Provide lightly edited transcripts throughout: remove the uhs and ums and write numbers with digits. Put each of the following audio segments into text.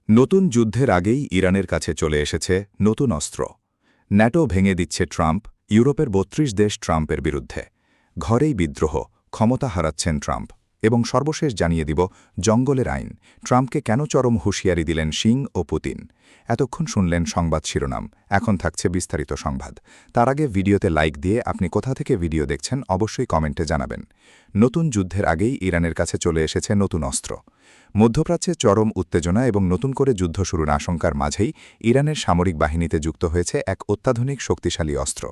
নতুন যুদ্ধের আগেই ইরানের কাছে চলে এসেছে নতুন অস্ত্র। ন্যাটো ভেঙে দিচ্ছে ট্রাম্প, ইউরোপের ৩২ দেশ ট্রাম্পের বিরুদ্ধে। ঘরেই বিদ্রোহ, ক্ষমতা হারাচ্ছেন ট্রাম্প। এবং সর্বশেষ জানিয়ে দিব জঙ্গলের আইন, ট্রাম্পকে কেন চরম হুঁশিয়ারি দিলেন শিং ও পুতিন। এতক্ষণ শুনলেন সংবাদ শিরোনাম, এখন থাকছে বিস্তারিত সংবাদ। তার আগে ভিডিওতে লাইক দিয়ে আপনি কোথা থেকে ভিডিও দেখছেন অবশ্যই কমেন্টে জানাবেন। নতুন যুদ্ধের আগেই ইরানের কাছে চলে এসেছে নতুন অস্ত্র। মধ্যপ্রাচ্যে চরম উত্তেজনা এবং নতুন করে যুদ্ধ শুরুর আশঙ্কার মাঝেই ইরানের সামরিক বাহিনীতে যুক্ত হয়েছে এক অত্যাধুনিক শক্তিশালী অস্ত্র।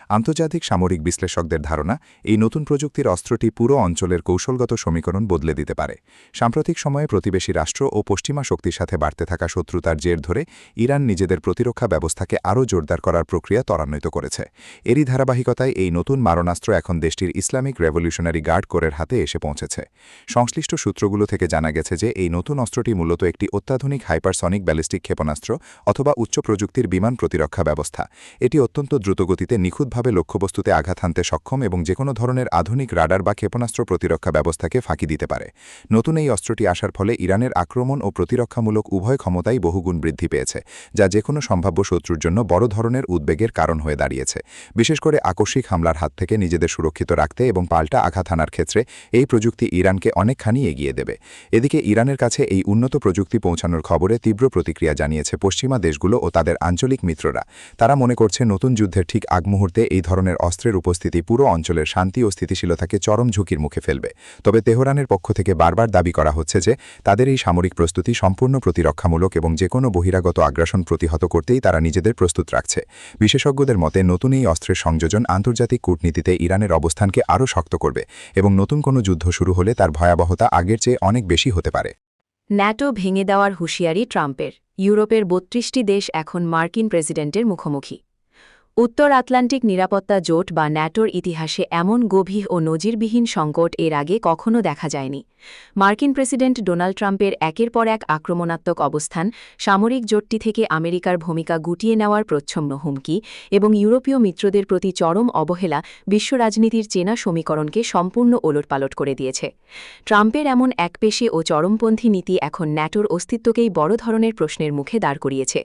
আন্তর্জাতিক সামরিক বিশ্লেষকদের ধারণা, এই নতুন প্রযুক্তির অস্ত্রটি পুরো অঞ্চলের কৌশলগত সমীকরণ বদলে দিতে পারে। সাম্প্রতিক সময়ে প্রতিবেশী রাষ্ট্র ও পশ্চিমা শক্তির সাথে বাড়তে থাকা শত্রুতার জের ধরে ইরান নিজেদের প্রতিরক্ষা ব্যবস্থাকে আরও জোরদার করার প্রক্রিয়া ত্বরান্বিত করেছে। এরই ধারাবাহিকতায় এই নতুন মারণাস্ত্র এখন দেশটির ইসলামিক রেভলিউশনারি গার্ড কোরের হাতে এসে পৌঁছেছে। সংশ্লিষ্ট সূত্রগুলো থেকে জানা গেছে যে এই নতুন অস্ত্রটি মূলত একটি অত্যাধুনিক হাইপারসনিক ব্যালিস্টিক ক্ষেপণাস্ত্র অথবা উচ্চ প্রযুক্তির বিমান প্রতিরক্ষা ব্যবস্থা। এটি অত্যন্ত দ্রুতগতিতে নিখুঁতভাবে লক্ষ্যবস্তুতে আঘাত হানতে সক্ষম এবং যেকোনো ধরনের আধুনিক রাডার বা ক্ষেপণাস্ত্র প্রতিরক্ষা ব্যবস্থাকে ফাঁকি দিতে পারে। নতুন এই অস্ত্রটি আসার ফলে ইরানের আক্রমণ ও প্রতিরক্ষামূলক উভয় ক্ষমতাই বহুগুণ বৃদ্ধি পেয়েছে, যা যেকোনো সম্ভাব্য শত্রুর জন্য বড় ধরনের উদ্বেগের কারণ হয়ে দাঁড়িয়েছে। বিশেষ করে আকস্মিক হামলার হাত থেকে নিজেদের সুরক্ষিত রাখতে এবং পাল্টা আঘাত হানার ক্ষেত্রে এই প্রযুক্তি ইরানকে অনেকখানি এগিয়ে দেবে। এদিকে ইরানের কাছে এই উন্নত প্রযুক্তি পৌঁছানোর খবরে তীব্র প্রতিক্রিয়া জানিয়েছে পশ্চিমা দেশগুলো ও তাদের আঞ্চলিক মিত্ররা। তারা মনে করছে নতুন যুদ্ধের ঠিক আগ মুহূর্তে এই ধরনের অস্ত্রের উপস্থিতি পুরো অঞ্চলের শান্তি ও স্থিতিশীলতাকে চরম ঝুঁকির মুখে ফেলবে। তবে তেহরানের পক্ষ থেকে বারবার দাবি করা হচ্ছে যে তাদের এই সামরিক প্রস্তুতি সম্পূর্ণ প্রতিরক্ষামূলক এবং যেকোনো বহিরাগত আগ্রাসন প্রতিহত করতেই তারা নিজেদের প্রস্তুত রাখছে। বিশেষজ্ঞদের মতে নতুন এই অস্ত্রের সংযোজন আন্তর্জাতিক কূটনীতিতে ইরানের অবস্থানকে আরও শক্ত করবে এবং নতুন কোনো যুদ্ধ শুরু হলে তার ভয়াবহতা আগের চেয়ে অনেক বেশি হতে পারে। ন্যাটো ভেঙে দেওয়ার হুঁশিয়ারি ট্রাম্পের, ইউরোপের ৩২টি দেশ এখন মার্কিন প্রেসিডেন্টের মুখোমুখি। উত্তর আটলান্টিক নিরাপত্তা জোট বা ন্যাটোর ইতিহাসে এমন গভীর ও নজিরবিহীন সংকট এর আগে কখনো দেখা যায়নি। মার্কিন প্রেসিডেন্ট ডোনাল্ড ট্রাম্পের একের পর এক আক্রমণাত্মক অবস্থান, সামরিক জোটটি থেকে আমেরিকার ভূমিকা গুটিয়ে নেওয়ার প্রচ্ছন্ন হুমকি এবং ইউরোপীয় মিত্রদের প্রতি চরম অবহেলা বিশ্ব রাজনীতির চেনা সমীকরণকে সম্পূর্ণ ওলটপালট করে দিয়েছে। ট্রাম্পের এমন একপেশে ও চরমপন্থী নীতি এখন ন্যাটোর অস্তিত্বকেই বড় ধরনের প্রশ্নের মুখে দাঁড় করিয়েছে।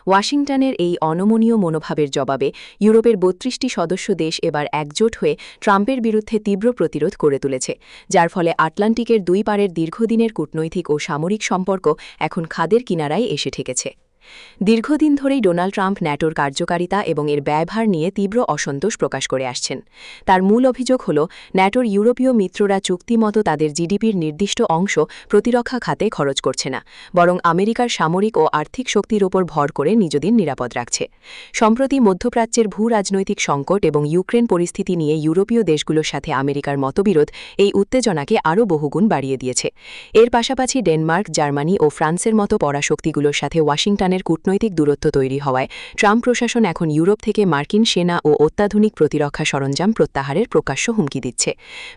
ওয়াশিংটনের এই অনমনীয় মনোভাবের জবাবে ইউরোপের ৩২টি সদস্য দেশ এবার একজোট হয়ে ট্রাম্পের বিরুদ্ধে তীব্র প্রতিরোধ করে তুলেছে, যার ফলে আটলান্টিকের দুই পারের দীর্ঘদিনের কূটনৈতিক ও সামরিক সম্পর্ক এখন খাদের কিনারায় এসে ঠেকেছে। দীর্ঘদিন ধরেই ডোনাল্ড ট্রাম্প ন্যাটোর কার্যকারিতা এবং এর ব্যয়ভার নিয়ে তীব্র অসন্তোষ প্রকাশ করে আসছেন। তার মূল অভিযোগ হল ন্যাটোর ইউরোপীয় মিত্ররা চুক্তিমতো তাদের জিডিপির নির্দিষ্ট অংশ প্রতিরক্ষা খাতে খরচ করছে না, বরং আমেরিকার সামরিক ও আর্থিক শক্তির ওপর ভর করে নিজেদের নিরাপদ রাখছে। সম্প্রতি মধ্যপ্রাচ্যের ভূ রাজনৈতিক সংকট এবং ইউক্রেন পরিস্থিতি নিয়ে ইউরোপীয় দেশগুলোর সাথে আমেরিকার মতবিরোধ এই উত্তেজনাকে আরও বহুগুণ বাড়িয়ে দিয়েছে। এর পাশাপাশি ডেনমার্ক, জার্মানি ও ফ্রান্সের মতো পরাশক্তিগুলোর সাথে ওয়াশিংটনের কূটনৈতিক দূরত্ব তৈরি হওয়ায় ট্রাম্প প্রশাসন এখন ইউরোপ থেকে মার্কিন সেনা ও অত্যাধুনিক প্রতিরক্ষা সরঞ্জাম প্রত্যাহারের প্রকাশ্য হুমকি দিচ্ছে।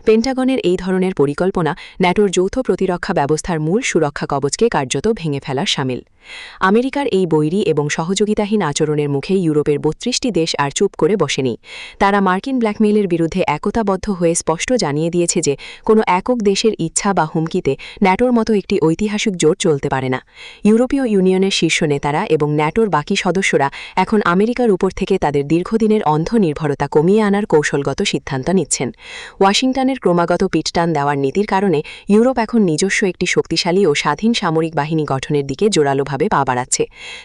পেন্টাগনের এই ধরনের পরিকল্পনা ন্যাটোর যৌথ প্রতিরক্ষা ব্যবস্থার মূল সুরক্ষা কবচকে কার্যত ভেঙে ফেলার শামিল। আমেরিকার এই বৈরী এবং সহযোগিতাহীন আচরণের মুখে ইউরোপের ৩২টি দেশ আর চুপ করে বসেনি। তারা মার্কিন ব্ল্যাকমেইলের বিরুদ্ধে একতাবদ্ধ হয়ে স্পষ্ট জানিয়ে দিয়েছে যে কোনো একক দেশের ইচ্ছা বা হুমকিতে ন্যাটোর মতো একটি ঐতিহাসিক জোট চলতে পারে না। ইউরোপীয় ইউনিয়নের শীর্ষ নেতারা এবং ন্যাটোর বাকি সদস্যরা এখন আমেরিকার উপর থেকে তাদের দীর্ঘদিনের অন্ধ নির্ভরতা কমিয়ে আনার কৌশলগত সিদ্ধান্ত নিচ্ছেন। ওয়াশিংটনের ক্রমাগত পিঠটান দেওয়ার নীতির কারণে ইউরোপ এখন নিজস্ব একটি শক্তিশালী ও স্বাধীন সামরিক বাহিনী গঠনের দিকে জোরালোভাবে পা বাড়াচ্ছে।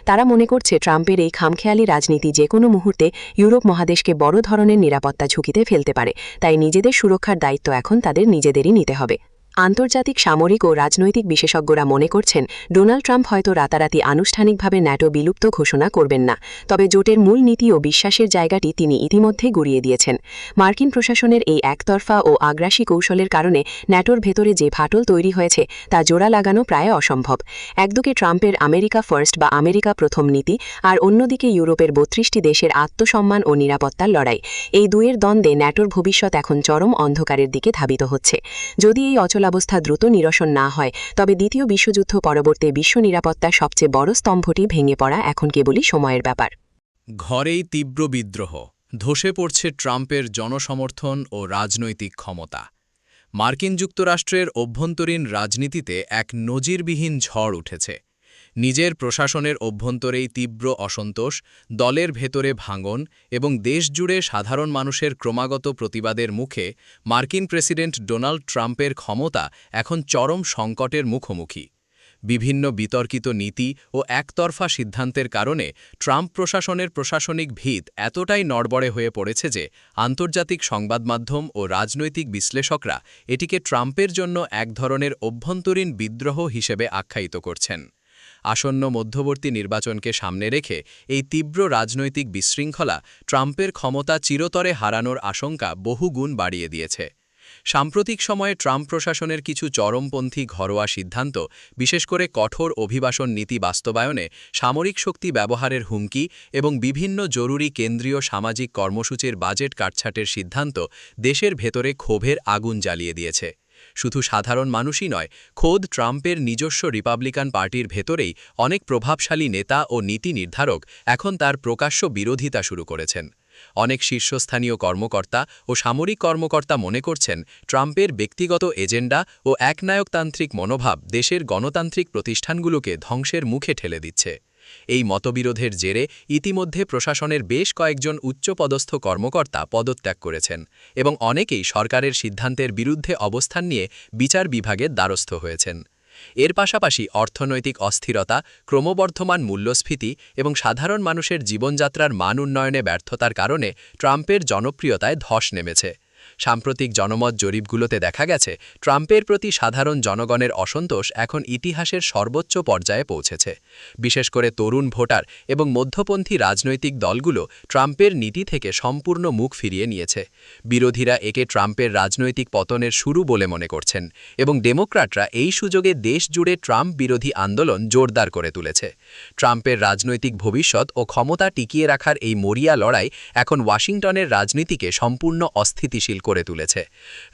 তারা মনে করছে ট্রাম্পের এই খামখেয়ালি রাজনীতি যে কোনো মুহূর্তে ইউরোপ মহাদেশকে বড় ধরনের নিরাপত্তা ঝুঁকিতে ফেলতে পারে, তাই নিজেদের সুরক্ষার দায়িত্ব এখন তাদের নিজেদেরই নিতে হবে। আন্তর্জাতিক সামরিক ও রাজনৈতিক বিশেষজ্ঞরা মনে করছেন ডোনাল্ড ট্রাম্প হয়তো রাতারাতি আনুষ্ঠানিকভাবে ন্যাটো বিলুপ্ত ঘোষণা করবেন না, তবে জোটের মূল নীতি ও বিশ্বাসের জায়গাটি তিনি ইতিমধ্যে গুড়িয়ে দিয়েছেন। মার্কিন প্রশাসনের এই একতরফা ও আগ্রাসী কৌশলের কারণে ন্যাটোর ভেতরে যে ফাটল তৈরি হয়েছে তা জোড়া লাগানো প্রায় অসম্ভব। একদিকে ট্রাম্পের আমেরিকা ফার্স্ট বা আমেরিকা প্রথম নীতি, আর অন্যদিকে ইউরোপের ৩২টি দেশের আত্মসম্মান ও নিরাপত্তার লড়াই। এই দুয়ের দ্বন্দ্বে ন্যাটোর ভবিষ্যৎ এখন চরম অন্ধকারের দিকে ধাবিত হচ্ছে। যদি এই অবস্থা দ্রুত নিরসন না হয়, তবে দ্বিতীয় বিশ্বযুদ্ধ পরবর্তী বিশ্ব নিরাপত্তার সবচেয়ে বড় স্তম্ভটি ভেঙে পড়া এখন কেবলই সময়ের ব্যাপার। ঘরেই তীব্র বিদ্রোহ, ধসে পড়ছে ট্রাম্পের জনসমর্থন ও রাজনৈতিক ক্ষমতা। মার্কিন যুক্তরাষ্ট্রের অভ্যন্তরীণ রাজনীতিতে এক নজিরবিহীন ঝড় উঠেছে। নিজের প্রশাসনের অভ্যন্তরেই তীব্র অসন্তোষ, দলের ভেতরে ভাঙন এবং দেশজুড়ে সাধারণ মানুষের ক্রমাগত প্রতিবাদের মুখে মার্কিন প্রেসিডেন্ট ডোনাল্ড ট্রাম্পের ক্ষমতা এখন চরম সংকটের মুখোমুখি। বিভিন্ন বিতর্কিত নীতি ও একতরফা সিদ্ধান্তের কারণে ট্রাম্প প্রশাসনের প্রশাসনিক ভিত এতটাই নড়বড়ে হয়ে পড়েছে যে আন্তর্জাতিক সংবাদমাধ্যম ও রাজনৈতিক বিশ্লেষকরা এটিকে ট্রাম্পের জন্য এক ধরনের অভ্যন্তরীণ বিদ্রোহ হিসেবে আখ্যায়িত করছেন। আসন্ন মধ্যবর্তী নির্বাচনকে সামনে রেখে এই তীব্র রাজনৈতিক বিশৃঙ্খলা ট্রাম্পের ক্ষমতা চিরতরে হারানোর আশঙ্কা বহুগুণ বাড়িয়ে দিয়েছে। সাম্প্রতিক সময়ে ট্রাম্প প্রশাসনের কিছু চরমপন্থী ঘরোয়া সিদ্ধান্ত, বিশেষ করে কঠোর অভিবাসন নীতি বাস্তবায়নে সামরিক শক্তি ব্যবহারের হুমকি এবং বিভিন্ন জরুরি কেন্দ্রীয় সামাজিক কর্মসূচির বাজেট কাটছাটের সিদ্ধান্ত দেশের ভেতরে ক্ষোভের আগুন জ্বালিয়ে দিয়েছে। শুধু সাধারণ মানুষই নয়, খোদ ট্রাম্পের নিজস্ব রিপাবলিকান পার্টির ভেতরেই অনেক প্রভাবশালী নেতা ও নীতি নির্ধারক এখন তার প্রকাশ্য বিরোধিতা শুরু করেছেন। অনেক শীর্ষস্থানীয় কর্মকর্তা ও সামরিক কর্মকর্তা মনে করছেন ট্রাম্পের ব্যক্তিগত এজেন্ডা ও একনায়কতান্ত্রিক মনোভাব দেশের গণতান্ত্রিক প্রতিষ্ঠানগুলোকে ধ্বংসের মুখে ঠেলে দিচ্ছে। এই মতবিরোধের জেরে ইতিমধ্যে প্রশাসনের বেশ কয়েকজন উচ্চপদস্থ কর্মকর্তা পদত্যাগ করেছেন এবং অনেকেই সরকারের সিদ্ধান্তের বিরুদ্ধে অবস্থান নিয়ে বিচার বিভাগের দ্বারস্থ হয়েছেন। এর পাশাপাশি অর্থনৈতিক অস্থিরতা, ক্রমবর্ধমান মূল্যস্ফীতি এবং সাধারণ মানুষের জীবনযাত্রার মান উন্নয়নে ব্যর্থতার কারণে ট্রাম্পের জনপ্রিয়তায় ধস নেমেছে। সাম্প্রতিক জনমত জরিপগুলোতে দেখা গেছে ট্রাম্পের প্রতি সাধারণ জনগণের অসন্তোষ এখন ইতিহাসের সর্বোচ্চ পর্যায়ে পৌঁছেছে। বিশেষ করে তরুণ ভোটার এবং মধ্যপন্থী রাজনৈতিক দলগুলো ট্রাম্পের নীতি থেকে সম্পূর্ণ মুখ ফিরিয়ে নিয়েছে। বিরোধীরা একে ট্রাম্পের রাজনৈতিক পতনের শুরু বলে মনে করছেন এবং ডেমোক্র্যাটরা এই সুযোগে দেশ জুড়ে ট্রাম্প বিরোধী আন্দোলন জোরদার করে তুলেছে। ট্রাম্পের রাজনৈতিক ভবিষ্যৎ ও ক্ষমতা টিকিয়ে রাখার এই মরিয়া লড়াই এখন ওয়াশিংটনের রাজনীতিকে সম্পূর্ণ অস্থিতিশীল করে তুলেছে।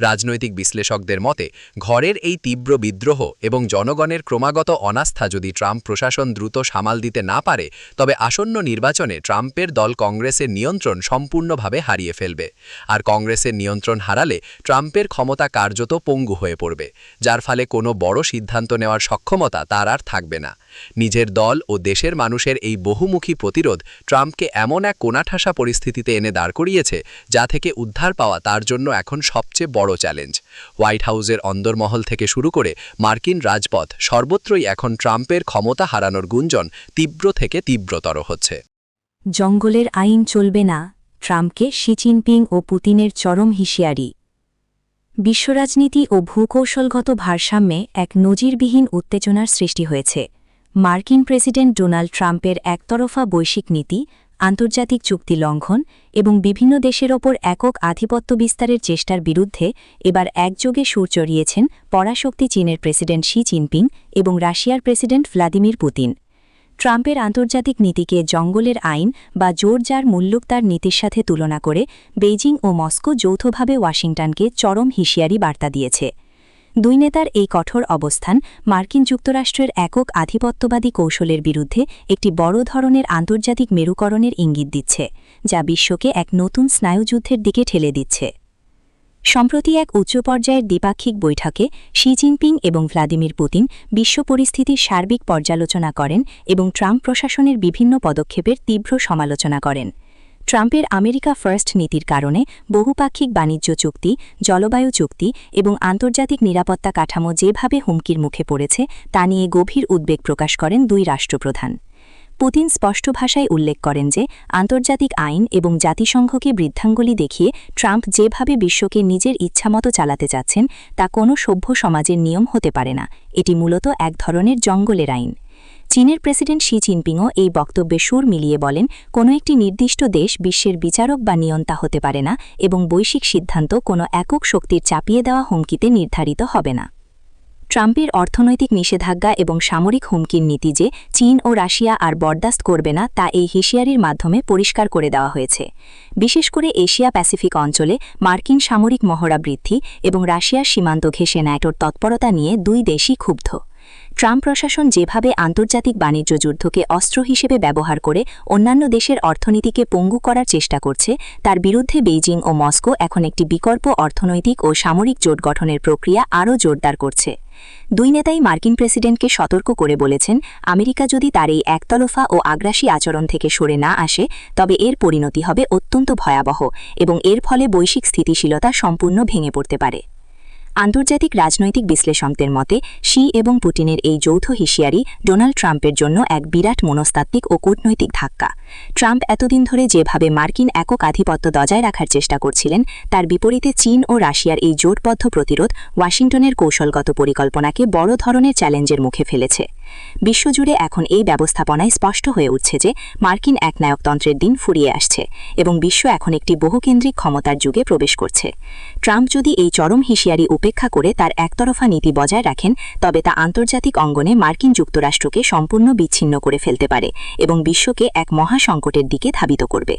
রাজনৈতিক বিশ্লেষকদের মতে ঘরের এই তীব্র বিদ্রোহ এবং জনগণের ক্রমাগত অনাস্থা যদি ট্রাম্প প্রশাসন দ্রুত সামাল দিতে না পারে, তবে আসন্ন নির্বাচনে ট্রাম্পের দল কংগ্রেসের নিয়ন্ত্রণ সম্পূর্ণভাবে হারিয়ে ফেলবে। আর কংগ্রেসের নিয়ন্ত্রণ হারালে ট্রাম্পের ক্ষমতা কার্যত পঙ্গু হয়ে পড়বে, যার ফলে কোনো বড় সিদ্ধান্ত নেওয়ার সক্ষমতা তার আর থাকবে না। নিজের দল ও দেশের মানুষের এই বহুমুখী প্রতিরোধ ট্রাম্পকে এমন এক কোণঠাসা পরিস্থিতিতে এনে দাঁড় করিয়েছে যা থেকে উদ্ধার পাওয়া তার জন্য এখন সবচেয়ে বড় চ্যালেঞ্জ। হোয়াইট হাউসের অন্দরমহল থেকে শুরু করে মার্কিন রাজপথ সর্বত্রই এখন ট্রাম্পের ক্ষমতা হারানোর গুঞ্জন তীব্র থেকে তীব্রতর হচ্ছে। জঙ্গলের আইন চলবে না, ট্রাম্পকে শি জিনপিং ও পুতিনের চরম হুঁশিয়ারি। বিশ্বরাজনীতি ও ভূকৌশলগত ভারসাম্যে এক নজিরবিহীন উত্তেজনার সৃষ্টি হয়েছে। মার্কিন প্রেসিডেন্ট ডোনাল্ড ট্রাম্পের একতরফা বৈশ্বিক নীতি, আন্তর্জাতিক চুক্তি লঙ্ঘন এবং বিভিন্ন দেশের ওপর একক আধিপত্য বিস্তারের চেষ্টার বিরুদ্ধে এবার একযোগে সুর চড়িয়েছেন পরাশক্তি চীনের প্রেসিডেন্ট শি জিনপিং এবং রাশিয়ার প্রেসিডেন্ট ভ্লাদিমির পুতিন। ট্রাম্পের আন্তর্জাতিক নীতিকে জঙ্গলের আইন বা জোরজার মুল্লুকতার নীতির সাথে তুলনা করে বেইজিং ও মস্কো যৌথভাবে ওয়াশিংটনকে চরম হুঁশিয়ারি বার্তা দিয়েছে। দুই নেতার এই কঠোর অবস্থান মার্কিন যুক্তরাষ্ট্রের একক আধিপত্যবাদী কৌশলের বিরুদ্ধে একটি বড় ধরনের আন্তর্জাতিক মেরুকরণের ইঙ্গিত দিচ্ছে, যা বিশ্বকে এক নতুন স্নায়ুযুদ্ধের দিকে ঠেলে দিচ্ছে। সম্প্রতি এক উচ্চ পর্যায়ের দ্বিপাক্ষিক বৈঠকে শি জিনপিং এবং ভ্লাদিমির পুতিন বিশ্ব পরিস্থিতির সার্বিক পর্যালোচনা করেন এবং ট্রাম্প প্রশাসনের বিভিন্ন পদক্ষেপের তীব্র সমালোচনা করেন। ট্রাম্পের আমেরিকা ফার্স্ট নীতির কারণে বহুপাক্ষিক বাণিজ্য চুক্তি, জলবায়ু চুক্তি এবং আন্তর্জাতিক নিরাপত্তা কাঠামো যেভাবে হুমকির মুখে পড়েছে তা নিয়ে গভীর উদ্বেগ প্রকাশ করেন দুই রাষ্ট্রপ্রধান। পুতিন স্পষ্ট ভাষায় উল্লেখ করেন যে আন্তর্জাতিক আইন এবং জাতিসংঘকে বৃদ্ধাঙ্গুলি দেখিয়ে ট্রাম্প যেভাবে বিশ্বকে নিজের ইচ্ছামতো চালাতে চাচ্ছেন তা কোনো সভ্য সমাজের নিয়ম হতে পারে না। এটি মূলত এক ধরনের জঙ্গলের আইন। চীনের প্রেসিডেন্ট শি জিনপিংও এই বক্তব্যে সুর মিলিয়ে বলেন, কোনো একটি নির্দিষ্ট দেশ বিশ্বের বিচারক বা নিয়ন্তা হতে পারে না এবং বৈশ্বিক সিদ্ধান্ত কোনো একক শক্তির চাপিয়ে দেওয়া হুমকিতে নির্ধারিত হবে না। ট্রাম্পের অর্থনৈতিক নিষেধাজ্ঞা এবং সামরিক হুমকির নীতি যে চীন ও রাশিয়া আর বরদাস্ত করবে না তা এই হুঁশিয়ারির মাধ্যমে পরিষ্কার করে দেওয়া হয়েছে। বিশেষ করে এশিয়া প্যাসিফিক অঞ্চলে মার্কিন সামরিক মহড়া বৃদ্ধি এবং রাশিয়ার সীমান্ত ঘেঁষে ন্যাটোর তৎপরতা নিয়ে দুই দেশই ক্ষুব্ধ। ট্রাম্প প্রশাসন যেভাবে আন্তর্জাতিক বাণিজ্য যুদ্ধকে অস্ত্র হিসেবে ব্যবহার করে অন্যান্য দেশের অর্থনীতিকে পঙ্গু করার চেষ্টা করছে, তার বিরুদ্ধে বেইজিং ও মস্কো এখন একটি বিকল্প অর্থনৈতিক ও সামরিক জোট গঠনের প্রক্রিয়া আরও জোরদার করছে। দুই নেতাই মার্কিন প্রেসিডেন্টকে সতর্ক করে বলেছেন, আমেরিকা যদি তার এই একতরফা ও আগ্রাসী আচরণ থেকে সরে না আসে, তবে এর পরিণতি হবে অত্যন্ত ভয়াবহ এবং এর ফলে বৈশ্বিক স্থিতিশীলতা সম্পূর্ণ ভেঙে পড়তে পারে। আন্তর্জাতিক রাজনৈতিক বিশ্লেষকদের মতে শি এবং পুতিনের এই যৌথ হুঁশিয়ারি ডোনাল্ড ট্রাম্পের জন্য এক বিরাট মনস্তাত্ত্বিক ও কূটনৈতিক ধাক্কা। ট্রাম্প এতদিন ধরে যেভাবে মার্কিন একক আধিপত্য বজায় রাখার চেষ্টা করছিলেন, তার বিপরীতে চীন ও রাশিয়ার এই জোটবদ্ধ প্রতিরোধ ওয়াশিংটনের কৌশলগত পরিকল্পনাকে বড় ধরনের চ্যালেঞ্জের মুখে ফেলেছে। বিশ্বজুড়ে এখন এই ব্যবস্থাপনায় স্পষ্ট হয়ে উঠছে যে মার্কিন একনায়কতন্ত্রের দিন ফুরিয়ে আসছে এবং বিশ্ব এখন একটি বহুকেন্দ্রিক ক্ষমতার যুগে প্রবেশ করছে। ট্রাম্প যদি এই চরম হুঁশিয়ারি উপেক্ষা করে তার একতরফা নীতি বজায় রাখেন, তবে তা আন্তর্জাতিক অঙ্গনে মার্কিন যুক্তরাষ্ট্রকে সম্পূর্ণ বিচ্ছিন্ন করে ফেলতে পারে এবং বিশ্বকে এক মহাসংকটের দিকে ধাবিত করবে।